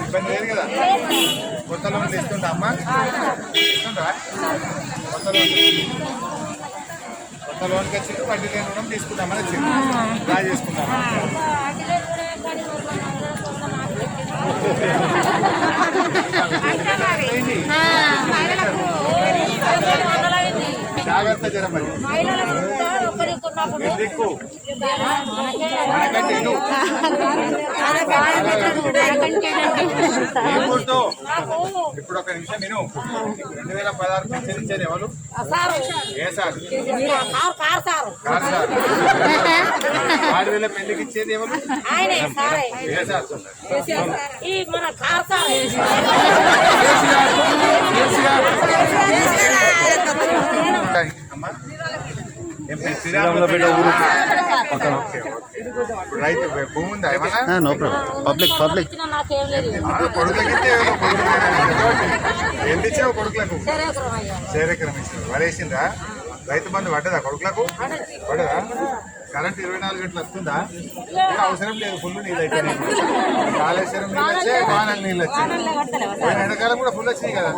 ఇబ్బంది లేదు కదా. కొత్త లోన్ తీసుకుంటా అమ్మా, తీసుకుంటా. కొత్త లోన్కి వచ్చి వడ్డీ లేని రుణం తీసుకుంటామని వచ్చింది, డ్రా చేసుకుంటామా. జాగ్రత్త జరమని దిక్కు ఇప్పుడు ఒక నిమిషం నేను 2016 పెన్షన్ ఇచ్చేది ఎవరు? ఏ సార్? Car sir. 6000 పెళ్లికి ఇచ్చేది ఎవరు? ఏ సార్? రైతు భూమి ఉందా ఏమన్నా? పబ్లిక్ కొడుకులకి ఎంత ఇచ్చావు? కొడుకులకు చేరెకరం ఇచ్చారు. వరేసిందా? రైతు బంధు పడ్డదా కొడుకులకు? పడ్డదా? కరెంట్ 24 గంటలు వస్తుందా? అవసరం లేదు, ఫుల్ నీళ్ళు అయితే. కాళేశ్వరం నీళ్ళు వచ్చే, వానలు నీళ్ళు వచ్చాయి. ఎండాకాలం కూడా ఫుల్ వచ్చినాయి కదా.